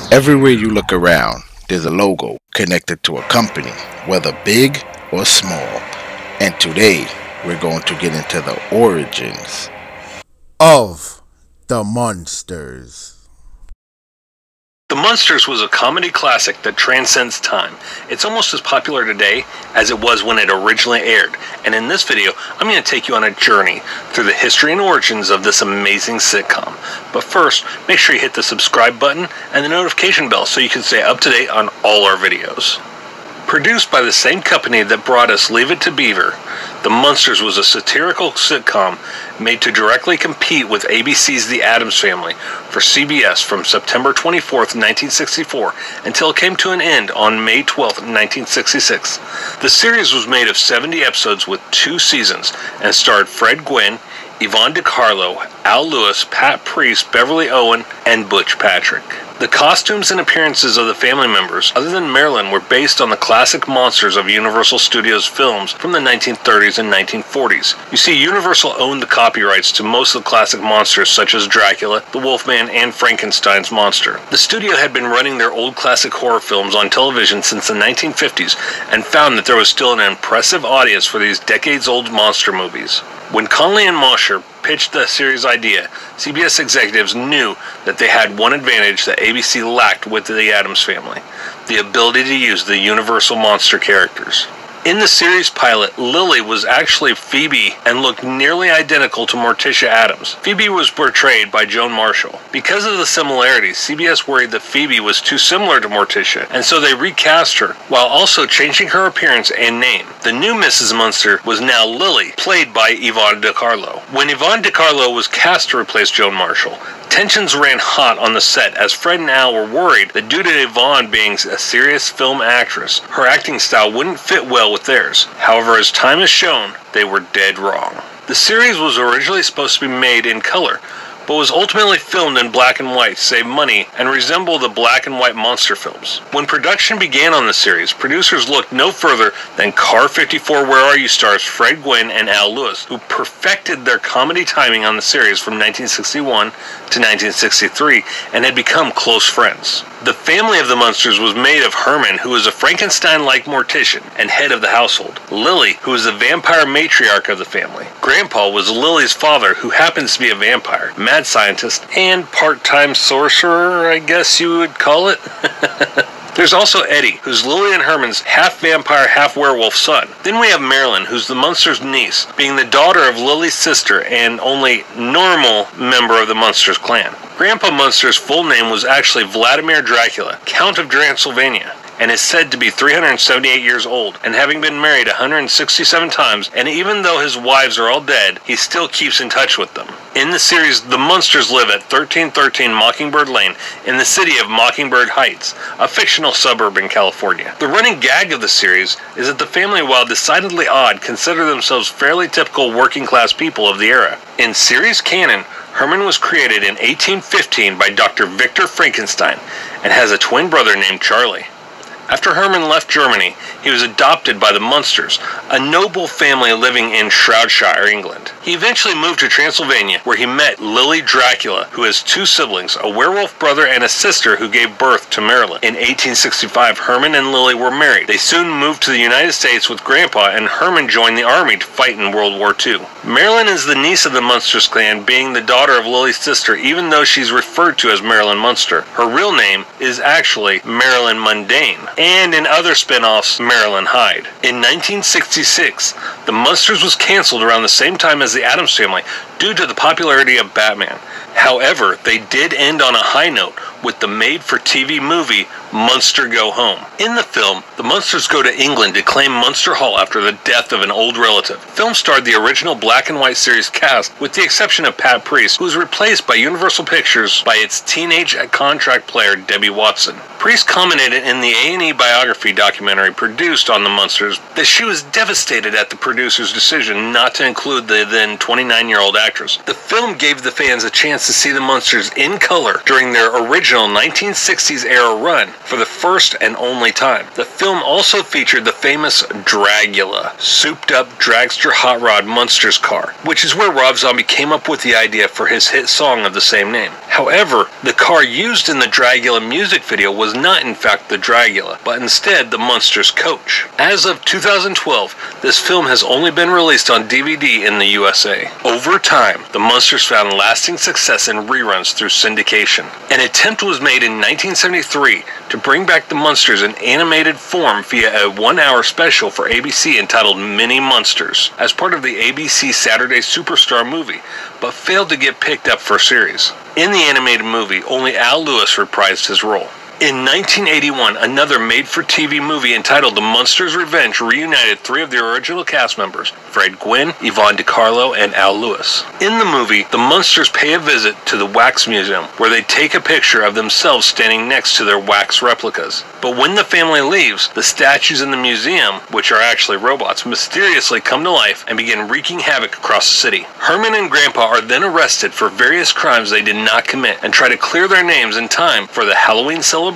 Everywhere you look around, there's a logo connected to a company, whether big or small. And today, we're going to get into the origins of the Munsters. The Munsters was a comedy classic that transcends time. It's almost as popular today as it was when it originally aired. And in this video, I'm going to take you on a journey through the history and origins of this amazing sitcom. But first, make sure you hit the subscribe button and the notification bell so you can stay up to date on all our videos. Produced by the same company that brought us Leave It to Beaver, The Munsters was a satirical sitcom made to directly compete with ABC's The Addams Family for CBS from September 24th, 1964 until it came to an end on May 12th, 1966. The series was made of 70 episodes with 2 seasons and starred Fred Gwynne, Yvonne DiCarlo, Al Lewis, Pat Priest, Beverly Owen, and Butch Patrick. The costumes and appearances of the family members, other than Marilyn, were based on the classic monsters of Universal Studios films from the 1930s and 1940s. You see, Universal owned the copyrights to most of the classic monsters such as Dracula, the Wolfman, and Frankenstein's monster. The studio had been running their old classic horror films on television since the 1950s and found that there was still an impressive audience for these decades-old monster movies. When Conley and Mosher pitched the series idea, CBS executives knew that they had one advantage that ABC lacked with the Addams Family: the ability to use the Universal monster characters. In the series pilot, Lily was actually Phoebe and looked nearly identical to Morticia Addams. Phoebe was portrayed by Joan Marshall. Because of the similarities, CBS worried that Phoebe was too similar to Morticia, and so they recast her, while also changing her appearance and name. The new Mrs. Munster was now Lily, played by Yvonne DiCarlo. When Yvonne DiCarlo was cast to replace Joan Marshall, tensions ran hot on the set as Fred and Al were worried that due to Yvonne being a serious film actress, her acting style wouldn't fit well with theirs. However, as time has shown, they were dead wrong. The series was originally supposed to be made in color, but was ultimately filmed in black and white to save money and resemble the black and white monster films. When production began on the series, producers looked no further than Car 54 Where Are You stars Fred Gwynne and Al Lewis, who perfected their comedy timing on the series from 1961 to 1963 and had become close friends. The family of the Munsters was made of Herman, who was a Frankenstein-like mortician and head of the household; Lily, who was the vampire matriarch of the family; Grandpa was Lily's father, who happens to be a vampire, mad scientist, and part-time sorcerer, I guess you would call it. There's also Eddie, who's Lily and Herman's half-vampire, half-werewolf son. Then we have Marilyn, who's the Munsters' niece, being the daughter of Lily's sister and only normal member of the Munsters clan. Grandpa Munster's full name was actually Vladimir Dracula, Count of Transylvania, and is said to be 378 years old, and having been married 167 times, and even though his wives are all dead, he still keeps in touch with them. In the series, the Munsters live at 1313 Mockingbird Lane in the city of Mockingbird Heights, a fictional suburb in California. The running gag of the series is that the family, while decidedly odd, consider themselves fairly typical working-class people of the era. In series canon, Herman was created in 1815 by Dr. Victor Frankenstein and has a twin brother named Charlie. After Herman left Germany, he was adopted by the Munsters, a noble family living in Shropshire, England. He eventually moved to Transylvania, where he met Lily Dracula, who has 2 siblings, a werewolf brother and a sister who gave birth to Marilyn. In 1865, Herman and Lily were married. They soon moved to the United States with Grandpa, and Herman joined the army to fight in World War II. Marilyn is the niece of the Munsters clan, being the daughter of Lily's sister, even though she's referred to as Marilyn Munster. Her real name is actually Marilyn Mundane, and in other spin-offs, Marilyn Hyde. In 1966, The Munsters was canceled around the same time as The Addams Family due to the popularity of Batman. However, they did end on a high note with the made-for-TV movie Munster Go Home. In the film, the Munsters go to England to claim Munster Hall after the death of an old relative. The film starred the original black and white series cast, with the exception of Pat Priest, who was replaced by Universal Pictures by its teenage contract player Debbie Watson. Priest commented in the A&E biography documentary produced on the Munsters that she was devastated at the producer's decision not to include the then 29-year-old actress. The film gave the fans a chance to see the Munsters in color during their original 1960s era run for the first and only time. The film also featured the famous Dragula, souped-up dragster hot rod Munsters car, which is where Rob Zombie came up with the idea for his hit song of the same name. However, the car used in the Dragula music video was not in fact the Dragula, but instead the Munsters coach. As of 2012, this film has only been released on DVD in the USA. Over time, the Munsters found lasting success in reruns through syndication. An attempt was made in 1973 to bring back the Munsters in animated form via a 1-hour special for ABC entitled Mini Munsters, as part of the ABC Saturday Superstar movie, but failed to get picked up for a series. In the animated movie, only Al Lewis reprised his role. In 1981, another made-for-TV movie entitled The Munsters' Revenge reunited 3 of the original cast members, Fred Gwynne, Yvonne DiCarlo, and Al Lewis. In the movie, the Munsters pay a visit to the Wax Museum, where they take a picture of themselves standing next to their wax replicas. But when the family leaves, the statues in the museum, which are actually robots, mysteriously come to life and begin wreaking havoc across the city. Herman and Grandpa are then arrested for various crimes they did not commit and try to clear their names in time for the Halloween celebration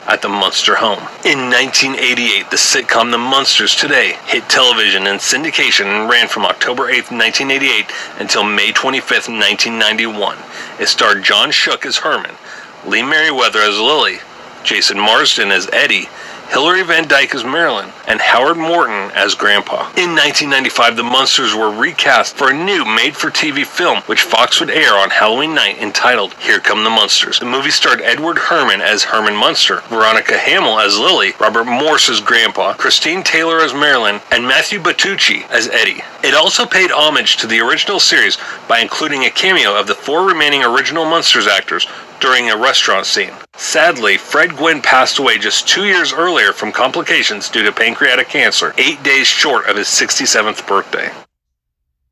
at the Munster home. In 1988, the sitcom The Munsters Today hit television in syndication and ran from October 8, 1988 until May 25, 1991. It starred John Shook as Herman, Lee Merriweather as Lily, Jason Marsden as Eddie, Hilary Van Dyke as Marilyn, and Howard Morton as Grandpa. In 1995, the Munsters were recast for a new made-for-TV film, which Fox would air on Halloween night, entitled Here Come the Munsters. The movie starred Edward Herman as Herman Munster, Veronica Hamill as Lily, Robert Morse as Grandpa, Christine Taylor as Marilyn, and Matthew Battucci as Eddie. It also paid homage to the original series by including a cameo of the 4 remaining original Munsters actors during a restaurant scene. Sadly, Fred Gwynne passed away just 2 years earlier from complications due to pancreatic cancer, 8 days short of his 67th birthday.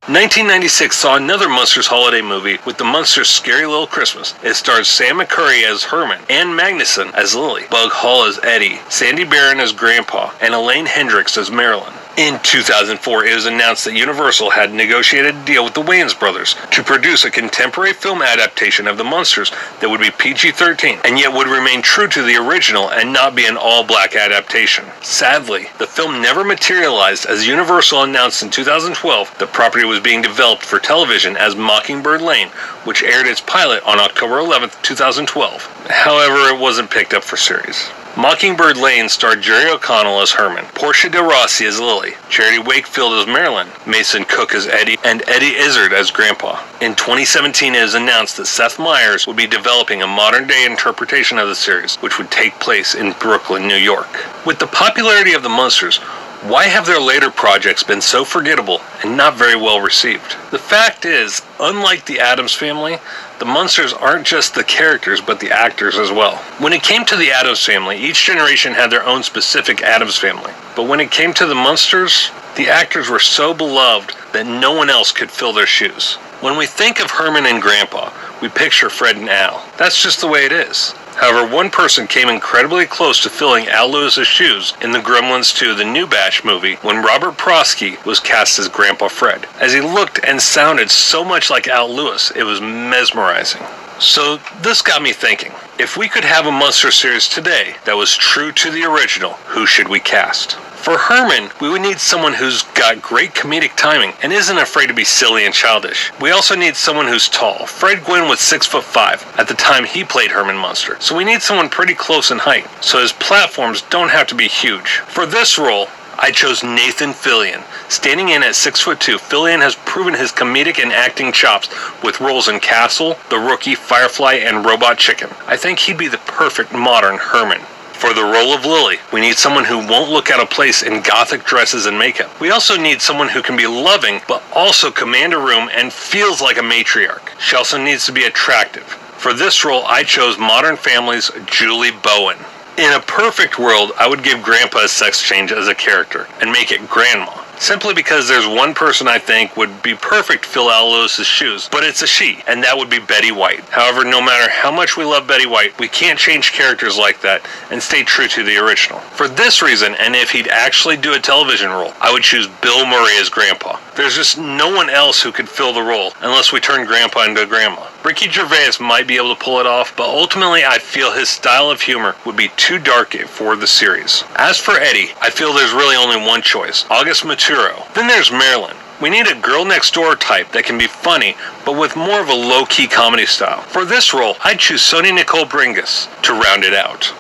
1996 saw another Munsters holiday movie with the Munsters' Scary Little Christmas. It stars Sam McCurry as Herman, Ann Magnuson as Lily, Bug Hall as Eddie, Sandy Barron as Grandpa, and Elaine Hendricks as Marilyn. In 2004, it was announced that Universal had negotiated a deal with the Wayans brothers to produce a contemporary film adaptation of the Munsters that would be PG-13, and yet would remain true to the original and not be an all-black adaptation. Sadly, the film never materialized, as Universal announced in 2012 the property was being developed for television as Mockingbird Lane, which aired its pilot on October 11, 2012. However, it wasn't picked up for series. Mockingbird Lane starred Jerry O'Connell as Herman, Portia de Rossi as Lily, Charity Wakefield as Marilyn, Mason Cook as Eddie, and Eddie Izzard as Grandpa. In 2017, it was announced that Seth Meyers would be developing a modern-day interpretation of the series, which would take place in Brooklyn, New York. With the popularity of the Munsters, why have their later projects been so forgettable and not very well received? The fact is, unlike the Addams Family, the Munsters aren't just the characters but the actors as well. When it came to the Addams Family, each generation had their own specific Addams Family. But when it came to the Munsters, the actors were so beloved that no one else could fill their shoes. When we think of Herman and Grandpa, we picture Fred and Al. That's just the way it is. However, one person came incredibly close to filling Al Lewis's shoes in the Gremlins 2 The New Batch movie when Robert Prosky was cast as Grandpa Fred. As he looked and sounded so much like Al Lewis, it was mesmerizing. So this got me thinking, if we could have a Munster series today that was true to the original, who should we cast? For Herman, we would need someone who's got great comedic timing and isn't afraid to be silly and childish. We also need someone who's tall. Fred Gwynne was 6'5" at the time he played Herman Munster, so we need someone pretty close in height, so his platforms don't have to be huge. For this role, I chose Nathan Fillion. Standing in at 6'2", Fillion has proven his comedic and acting chops with roles in Castle, The Rookie, Firefly, and Robot Chicken. I think he'd be the perfect modern Herman. For the role of Lily, we need someone who won't look out of place in gothic dresses and makeup. We also need someone who can be loving, but also command a room and feels like a matriarch. She also needs to be attractive. For this role, I chose Modern Family's Julie Bowen. In a perfect world, I would give Grandpa a sex change as a character and make it Grandma. simply because there's one person I think would be perfect to fill Alois's shoes, but it's a she, and that would be Betty White. However, no matter how much we love Betty White, we can't change characters like that and stay true to the original. For this reason, and if he'd actually do a television role, I would choose Bill Murray as Grandpa. There's just no one else who could fill the role unless we turn Grandpa into Grandma. Ricky Gervais might be able to pull it off, but ultimately I feel his style of humor would be too dark for the series. As for Eddie, I feel there's really only one choice, August Maturo. Then there's Marilyn. We need a girl next door type that can be funny, but with more of a low-key comedy style. For this role, I'd choose Sonia Nicole Bringus to round it out.